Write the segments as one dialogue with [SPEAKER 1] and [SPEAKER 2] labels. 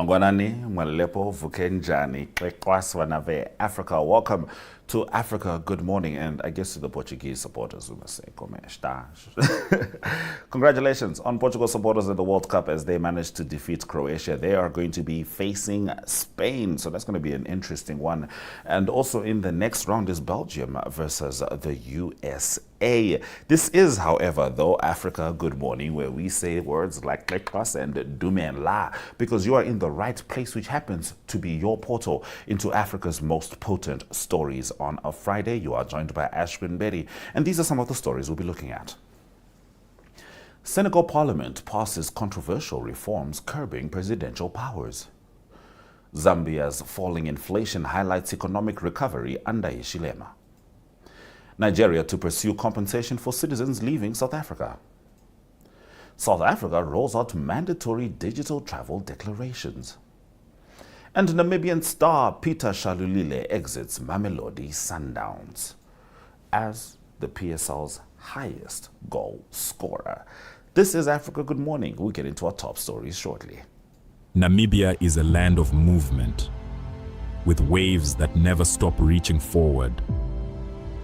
[SPEAKER 1] Mangwanani, Mwalepo, Vukenjani, Kwaswanave, Africa. Welcome to Africa. Good morning, and I guess to the Portuguese supporters, we must say, como estás? Congratulations on Portugal supporters in the World Cup as they managed to defeat Croatia. They are going to be facing Spain, so that's going to be an interesting one. And also in the next round is Belgium versus the USA. This is, however, though, Africa Good Morning, where we say words like Klekwas and Dume La, because you are in the right place, which happens to be your portal into Africa's most potent stories. On a Friday, you are joined by Ashwin Berry, and these are some of the stories we'll be looking at. Senegal Parliament passes controversial reforms curbing presidential powers. Zambia's falling inflation highlights economic recovery under Ishilema. Nigeria to pursue compensation for citizens leaving South Africa. South Africa rolls out mandatory digital travel declarations. And Namibian star Peter Shalulile exits Mamelodi Sundowns as the PSL's highest goal scorer. This is Africa Good Morning. We'll get into our top stories shortly.
[SPEAKER 2] Namibia is a land of movement, with waves that never stop reaching forward.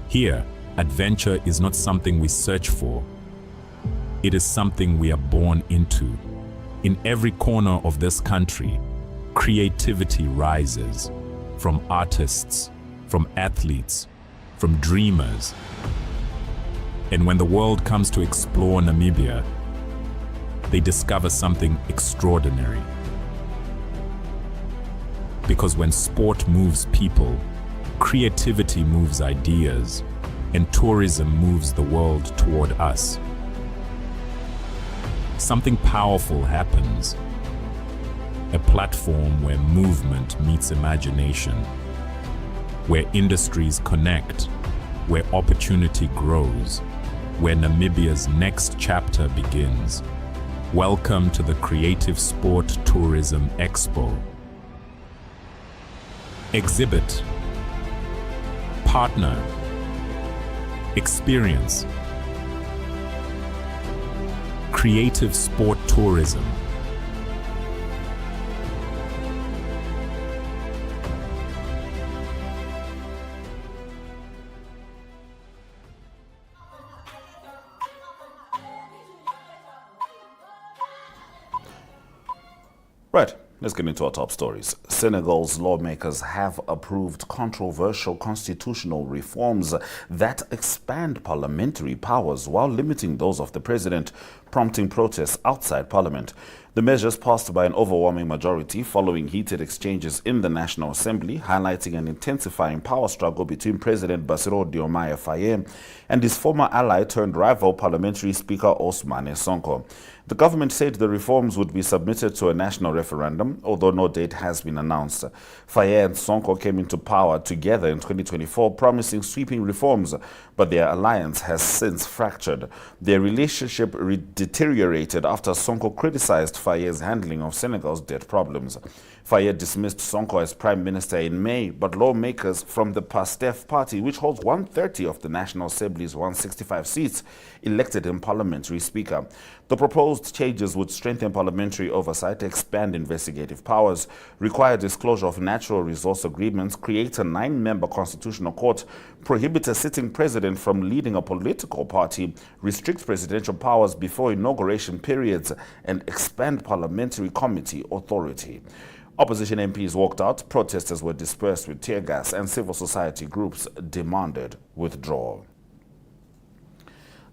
[SPEAKER 2] Here, adventure is not something we search for. It is something we are born into. In every corner of this country, creativity rises, from artists, from athletes, from dreamers. And when the world comes to explore Namibia, they discover something extraordinary. Because when sport moves people, creativity moves ideas, and tourism moves the world toward us. Something powerful happens. A platform where movement meets imagination, where industries connect, where opportunity grows, where Namibia's next chapter begins. Welcome to the Creative Sport Tourism Expo. Exhibit, partner, experience. Creative Sport Tourism.
[SPEAKER 1] Right, let's get into our top stories. Senegal's lawmakers have approved controversial constitutional reforms that expand parliamentary powers while limiting those of the president, prompting protests outside parliament. The measures passed by an overwhelming majority following heated exchanges in the National Assembly, highlighting an intensifying power struggle between President Bassirou Diomaye Faye and his former ally turned rival Parliamentary Speaker Ousmane Sonko. The government said the reforms would be submitted to a national referendum, although no date has been announced. Faye and Sonko came into power together in 2024, promising sweeping reforms, but their alliance has since fractured. Their relationship deteriorated after Sonko criticized Faye's handling of Senegal's debt problems. Faye dismissed Sonko as prime minister in May, but lawmakers from the PASTEF party, which holds 130 of the National Assembly's 165 seats, elected him parliamentary speaker. The proposed changes would strengthen parliamentary oversight, expand investigative powers, require disclosure of natural resource agreements, create a 9-member constitutional court, prohibit a sitting president from leading a political party, restrict presidential powers before inauguration periods, and expand parliamentary committee authority. Opposition MPs walked out, protesters were dispersed with tear gas, and civil society groups demanded withdrawal.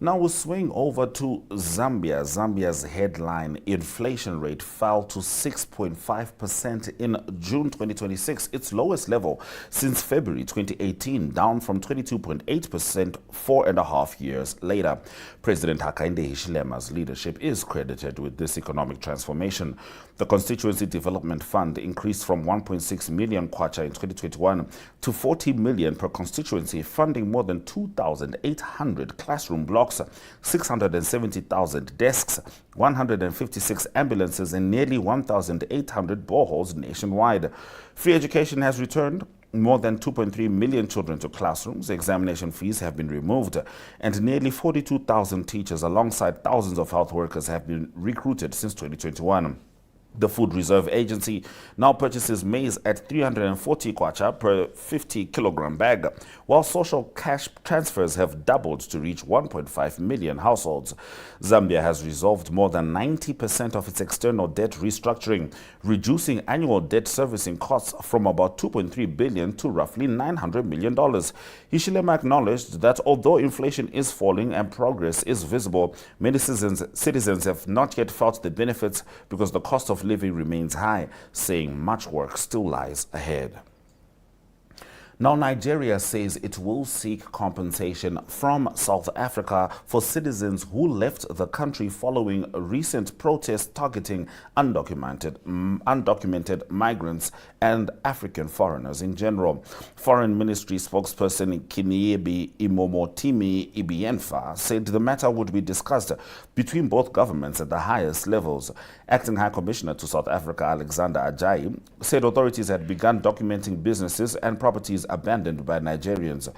[SPEAKER 1] Now we'll swing over to Zambia. Zambia's headline inflation rate fell to 6.5% in June 2026, its lowest level since February 2018, down from 22.8% 4.5 years later. President Hakainde Hichilema's leadership is credited with this economic transformation. The Constituency Development Fund increased from 1.6 million kwacha in 2021 to 40 million per constituency, funding more than 2,800 classroom blocks, 670,000 desks, 156 ambulances, and nearly 1,800 boreholes nationwide. Free education has returned. More than 2.3 million children to classrooms, examination fees have been removed, and nearly 42,000 teachers alongside thousands of health workers have been recruited since 2021. The Food Reserve Agency now purchases maize at 340 kwacha per 50 kilogram bag, while social cash transfers have doubled to reach 1.5 million households. Zambia has resolved more than 90% of its external debt restructuring, reducing annual debt servicing costs from about 2.3 billion to roughly $900 million. Hichilema acknowledged that although inflation is falling and progress is visible, many citizens have not yet felt the benefits because the cost of living remains high, saying much work still lies ahead. Now, Nigeria says it will seek compensation from South Africa for citizens who left the country following a recent protest targeting undocumented migrants and African foreigners in general. Foreign Ministry spokesperson Kiniebi Imomotimi Ibienfa said the matter would be discussed between both governments at the highest levels. Acting High Commissioner to South Africa, Alexander Ajayi, said authorities had begun documenting businesses and properties abandoned by Nigerians.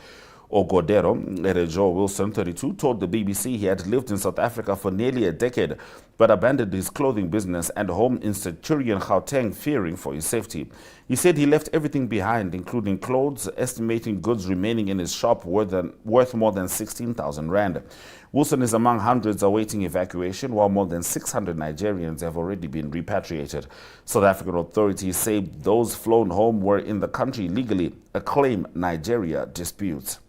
[SPEAKER 1] Ogodero Erejo Wilson, 32, told the BBC he had lived in South Africa for nearly a decade, but abandoned his clothing business and home in Centurion, Gauteng, fearing for his safety. He said he left everything behind, including clothes, estimating goods remaining in his shop worth more than 16,000 rand. Wilson is among hundreds awaiting evacuation, while more than 600 Nigerians have already been repatriated. South African authorities say those flown home were in the country legally, a claim Nigeria disputes.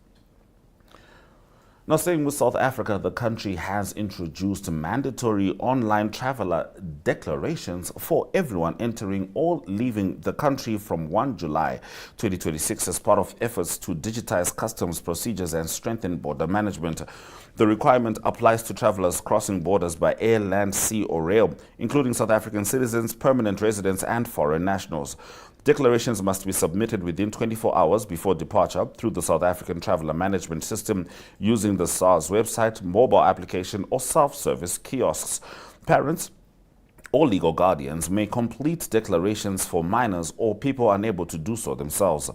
[SPEAKER 1] Now, staying with South Africa, the country has introduced mandatory online traveler declarations for everyone entering or leaving the country from 1 July 2026 as part of efforts to digitize customs procedures and strengthen border management. The requirement applies to travelers crossing borders by air, land, sea, or rail, including South African citizens, permanent residents, and foreign nationals. Declarations must be submitted within 24 hours before departure through the South African Traveller Management System using the SARS website, mobile application, or self-service kiosks. Parents or legal guardians may complete declarations for minors or people unable to do so themselves.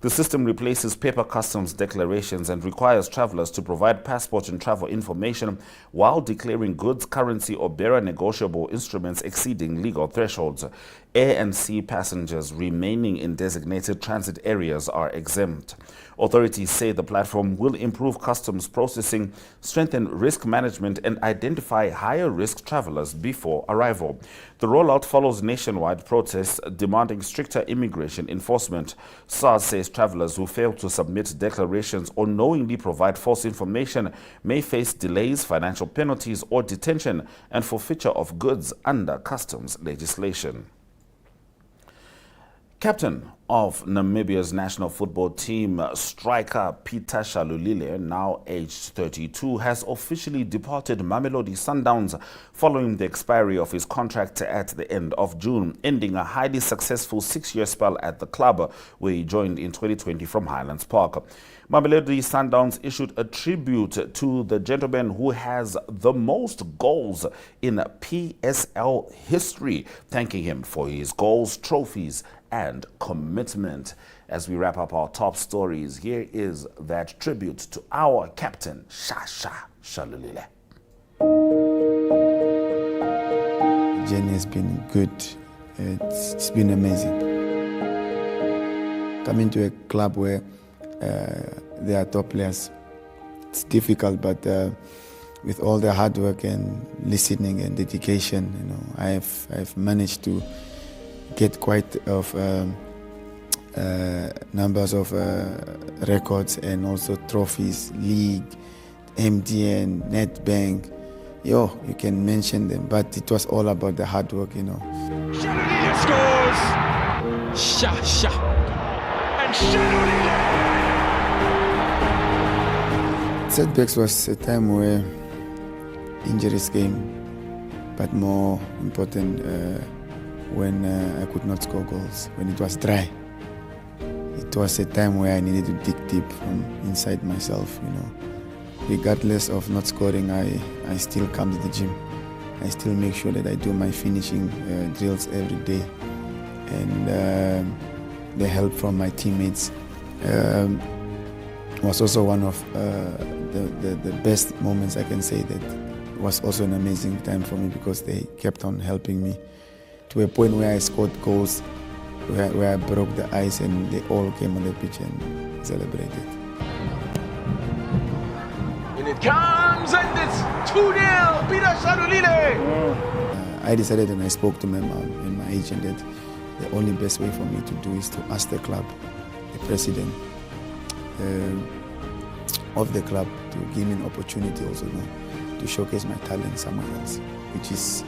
[SPEAKER 1] The system replaces paper customs declarations and requires travelers to provide passport and travel information while declaring goods, currency, or bearer negotiable instruments exceeding legal thresholds. Air and sea passengers remaining in designated transit areas are exempt. Authorities say the platform will improve customs processing, strengthen risk management, and identify higher-risk travelers before arrival. The rollout follows nationwide protests demanding stricter immigration enforcement. SARS says travelers who fail to submit declarations or knowingly provide false information may face delays, financial penalties, or detention and forfeiture of goods under customs legislation. Captain of Namibia's national football team, striker Peter Shalulile, now aged 32, has officially departed Mamelodi Sundowns following the expiry of his contract at the end of June, ending a highly successful 6-year spell at the club, where he joined in 2020 from Highlands Park. Mamelodi Sundowns issued a tribute to the gentleman who has the most goals in PSL history, thanking him for his goals, trophies, and commitment. As we wrap up our top stories, here is that tribute to our captain, Shalulile.
[SPEAKER 3] The journey has been good. It's been amazing. Coming to a club where there are top players, it's difficult, but with all the hard work and listening and dedication, I've managed to get quite of numbers of records and also trophies, league, MTN, Netbank. You can mention them, but it was all about the hard work,
[SPEAKER 4] Shalulile scores! And Shalulile!
[SPEAKER 3] Setbacks was a time where injuries came, but more important, when I could not score goals, when it was dry. It was a time where I needed to dig deep from inside myself, Regardless of not scoring, I still come to the gym. I still make sure that I do my finishing drills every day. And the help from my teammates was also one of the best moments. I can say that was also an amazing time for me because they kept on helping me. to a point where I scored goals, where I broke the ice and they all came on the pitch and celebrated.
[SPEAKER 4] In it comes, and it's 2-0, Peter Shalulile.
[SPEAKER 3] I decided and I spoke to my mom and my agent that the only best way for me to do is to ask the club, the president of the club, to give me an opportunity also to showcase my talent somewhere else, which is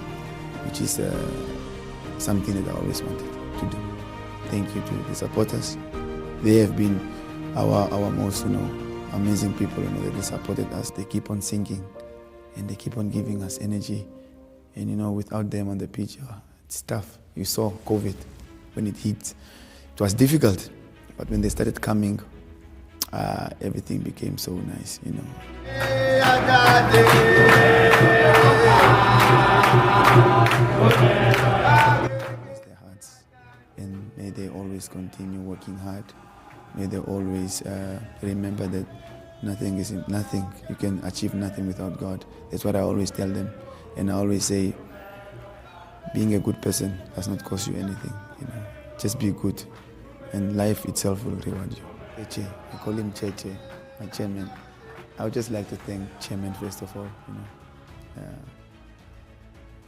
[SPEAKER 3] something that I always wanted to do. Thank you to the supporters. They have been our most amazing people. That they supported us. They keep on singing, and they keep on giving us energy. And without them on the pitch, it's tough. You saw COVID when it hit. It was difficult, but when they started coming, everything became so nice. Their hearts, and may they always continue working hard. May they always remember that nothing. You can achieve nothing without God. That's what I always tell them. And I always say, being a good person does not cost you anything. Just be good, and life itself will reward you. Cheche, I call him Cheche, my chairman. I would just like to thank chairman first of all.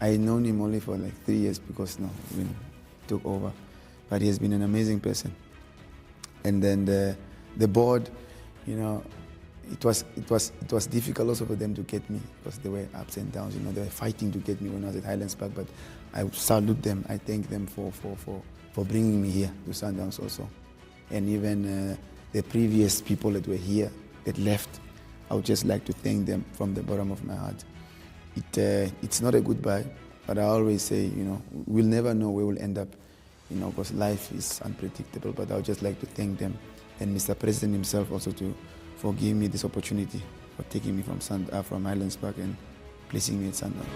[SPEAKER 3] I known him only for like 3 years because when he took over, but he has been an amazing person. And then the board, it was difficult also for them to get me because there were ups and downs. They were fighting to get me when I was at Highlands Park. But I salute them. I thank them for bringing me here to Sundowns also, and even the previous people that were here that left. I would just like to thank them from the bottom of my heart. It's not a goodbye, but I always say, we'll never know where we'll end up, because life is unpredictable. But I would just like to thank them, and Mr. President himself also for giving me this opportunity, for taking me from Highlands Park and placing me at Sundowns.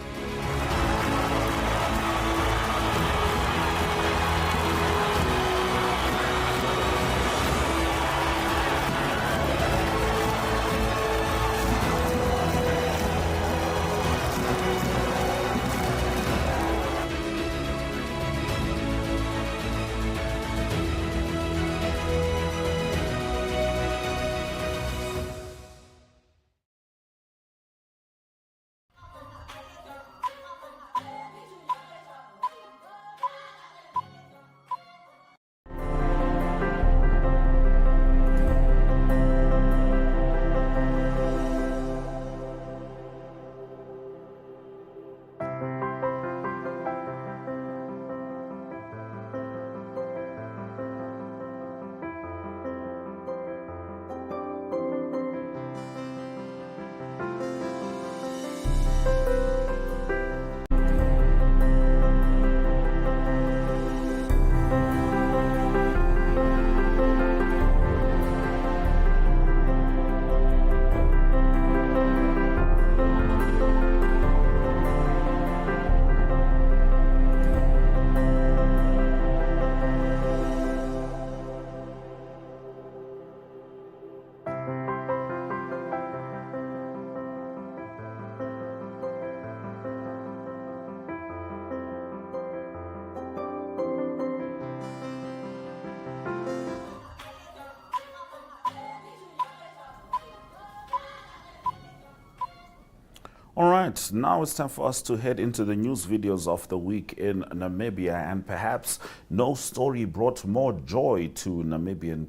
[SPEAKER 1] All right, now it's time for us to head into the news videos of the week in Namibia, and perhaps no story brought more joy to Namibian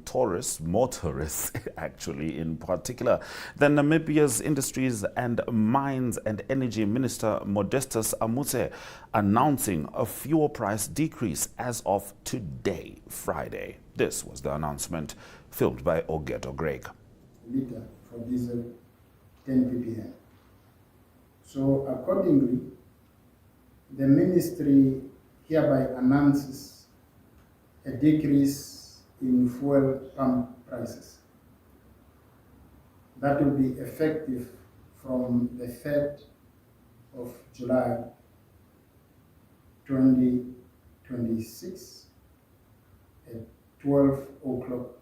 [SPEAKER 1] motorists actually in particular, than Namibia's Industries and Mines and Energy Minister Modestus Amutse announcing a fuel price decrease as of today, Friday. This was the announcement, filmed by Ogeto Greg.
[SPEAKER 5] Liter for diesel, 10 ppm. So accordingly, the ministry hereby announces a decrease in fuel pump prices. That will be effective from the 3rd of July 2026 at 12 o'clock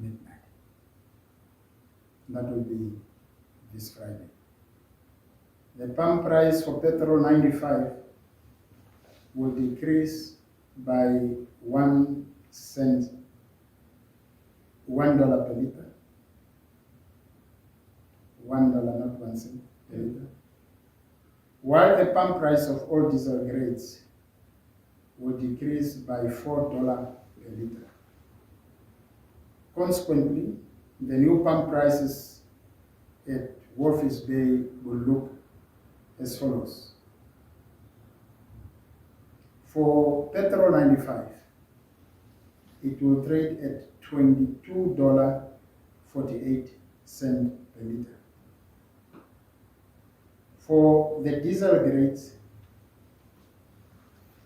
[SPEAKER 5] midnight. That will be this Friday. The pump price for petrol 95 will decrease by 1 cent, $1 per liter. $1, not 1 cent per liter. While the pump price of all diesel grades will decrease by $4 per liter. Consequently, the new pump prices at Walvis Bay will look as follows. For petrol 95, it will trade at $22.48 per liter. For the diesel grades,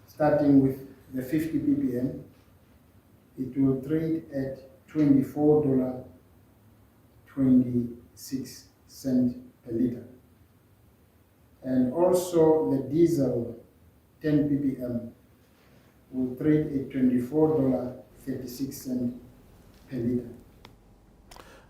[SPEAKER 5] starting with the 50 ppm, it will trade at $24.26 per liter. And also the diesel 10 ppm will trade at $24.36 per liter.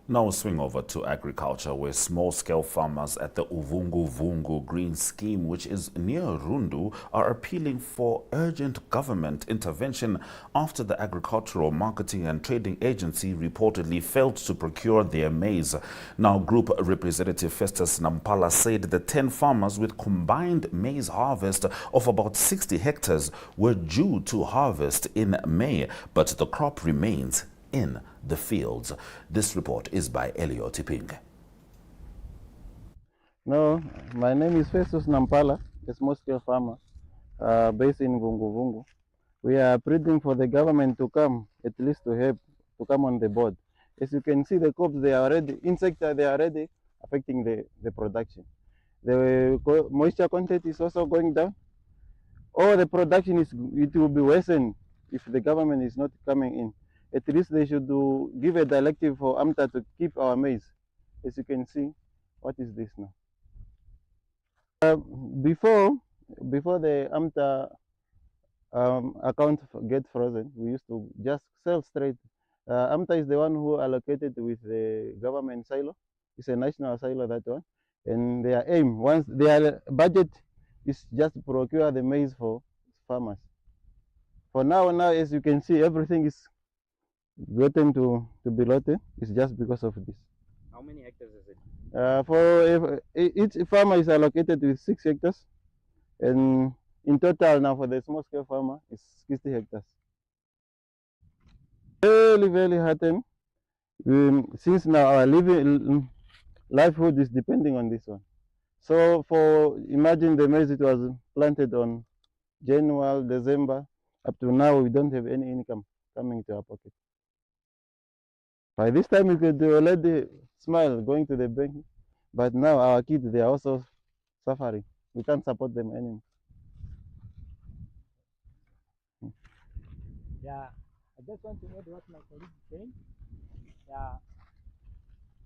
[SPEAKER 1] Now we swing over to agriculture, where small-scale farmers at the Uvungu Vungu Green Scheme, which is near Rundu, are appealing for urgent government intervention after the Agricultural Marketing and Trading Agency reportedly failed to procure their maize. Now, Group Representative Festus Nampala said the 10 farmers with combined maize harvest of about 60 hectares were due to harvest in May, but the crop remains in the fields. This report is by Elio Tiping.
[SPEAKER 6] No, my name is Festus Nampala, a small-scale farmer based in Vungu Vungu. We are pleading for the government to come, at least to help, to come on the board. As you can see, the crops, they are already, insects, they are already affecting the production. The moisture content is also going down. All the production it will be worsened if the government is not coming in. At least they should give a directive for AMTA to keep our maize. As you can see, what is this now? Before the AMTA account get frozen, we used to just sell straight. AMTA is the one who allocated with the government silo. It's a national silo, that one. And their aim, once their budget is just to procure the maize for farmers. For now, as you can see, everything is gotten to be loted. It's just because of this.
[SPEAKER 7] How many hectares is it?
[SPEAKER 6] For each farmer is allocated with 6 hectares, and in total now for the small scale farmer it's 60 hectares. Very, very heartened, since now our livelihood is depending on this one. So imagine the maize, it was planted on January, December, up to now we don't have any income coming to our pocket. By this time we could already smile going to the bank, but now our kids, they are also suffering. We can't support them anymore.
[SPEAKER 7] Yeah, I just want to add what my colleague is saying. Yeah,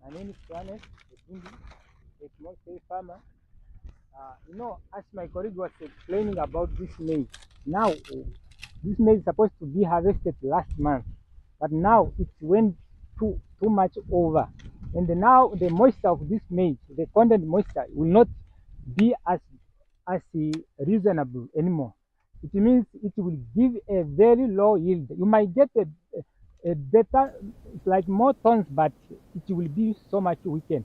[SPEAKER 7] my name is Johannes, a small-scale farmer. As my colleague was explaining about this maize, now this maize is supposed to be harvested last month, but now it went too much over, and now the moisture of this maize, the content moisture, will not be as reasonable anymore. It means it will give a very low yield. You might get a better, like more tons, but it will be so much weakened.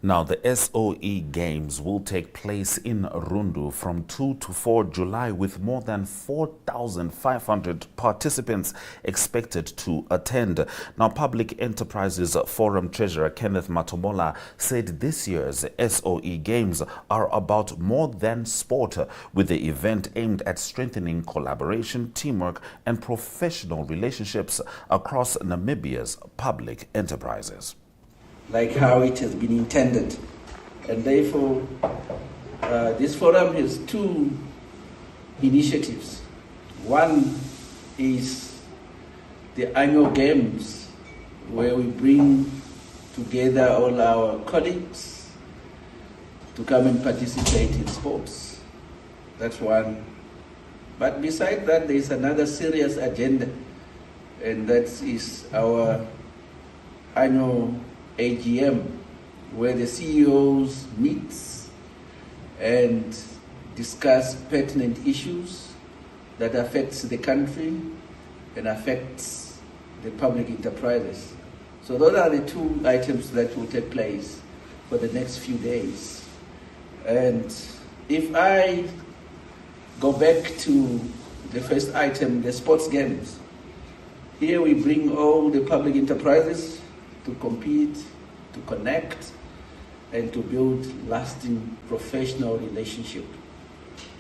[SPEAKER 1] Now, the SOE Games will take place in Rundu from 2 to 4 July with more than 4,500 participants expected to attend. Now, Public Enterprises Forum Treasurer Kenneth Matomola said this year's SOE Games are about more than sport, with the event aimed at strengthening collaboration, teamwork and professional relationships across Namibia's public enterprises.
[SPEAKER 8] Like how it has been intended. And therefore, this forum has 2 initiatives. One is the annual games, where we bring together all our colleagues to come and participate in sports. That's one. But besides that, there is another serious agenda, and that is our annual AGM, where the CEOs meet and discuss pertinent issues that affects the country and affects the public enterprises. So those are the two items that will take place for the next few days. And if I go back to the first item, the sports games, here we bring all the public enterprises to compete, to connect, and to build lasting professional relationship.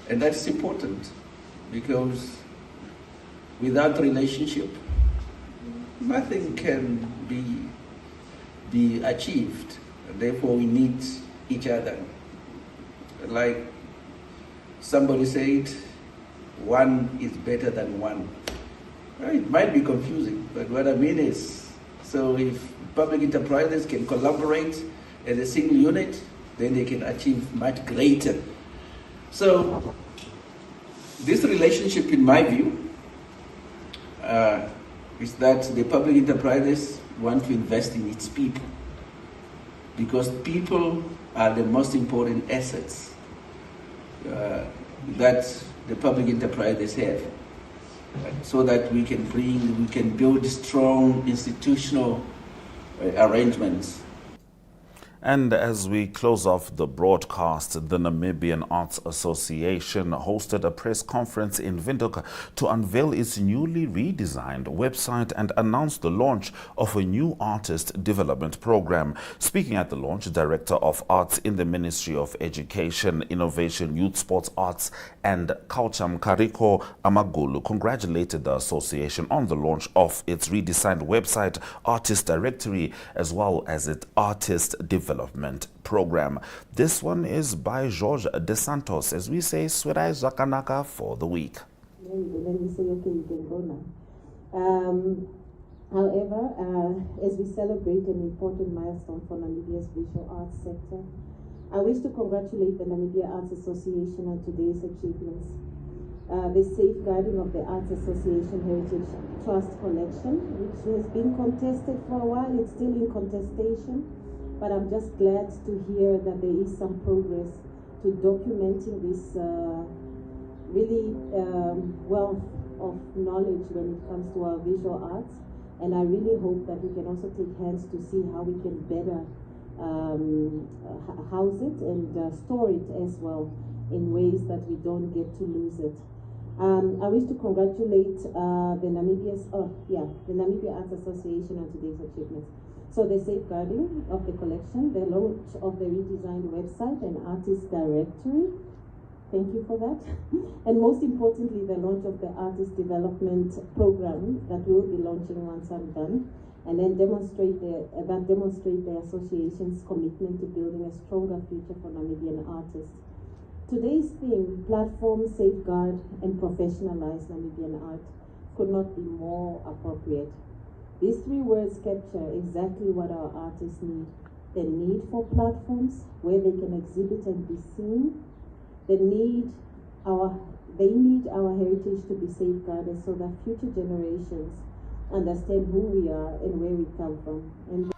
[SPEAKER 8] And that's important because without relationship, nothing can be achieved. And therefore, we need each other. Like somebody said, one is better than one. Well, it might be confusing, but what I mean is, so if public enterprises can collaborate as a single unit, then they can achieve much greater. So this relationship, in my view, is that the public enterprises want to invest in its people, because people are the most important assets that the public enterprises have, so that we can build strong institutional arrangements.
[SPEAKER 1] And as we close off the broadcast, the Namibian Arts Association hosted a press conference in Windhoek to unveil its newly redesigned website and announce the launch of a new artist development program. Speaking at the launch, Director of Arts in the Ministry of Education, Innovation, Youth, Sports, Arts and Culture, Mkariko Amagulu, congratulated the association on the launch of its redesigned website, Artist Directory, as well as its Artist Development Program. This one is by George De Santos, as we say, Swerai Zakanaka for the week.
[SPEAKER 9] Then we say, okay, you can go now. However, as we celebrate an important milestone for Namibia's visual arts sector, I wish to congratulate the Namibia Arts Association on today's achievements. The safeguarding of the Arts Association Heritage Trust Collection, which has been contested for a while, it's still in contestation, but I'm just glad to hear that there is some progress to documenting this really wealth of knowledge when it comes to our visual arts. And I really hope that we can also take hands to see how we can better house it and store it as well in ways that we don't get to lose it. I wish to congratulate the Namibia Arts Association on today's achievements. So the safeguarding of the collection, the launch of the redesigned website and artist directory, thank you for that. And most importantly, the launch of the artist development program that we'll be launching once I'm done, and then demonstrate the association's commitment to building a stronger future for Namibian artists. Today's theme, platform, safeguard, and professionalize Namibian art, could not be more appropriate. These three words capture exactly what our artists need. The need for platforms where they can exhibit and be seen. They need our heritage to be safeguarded so that future generations understand who we are and where we come from. And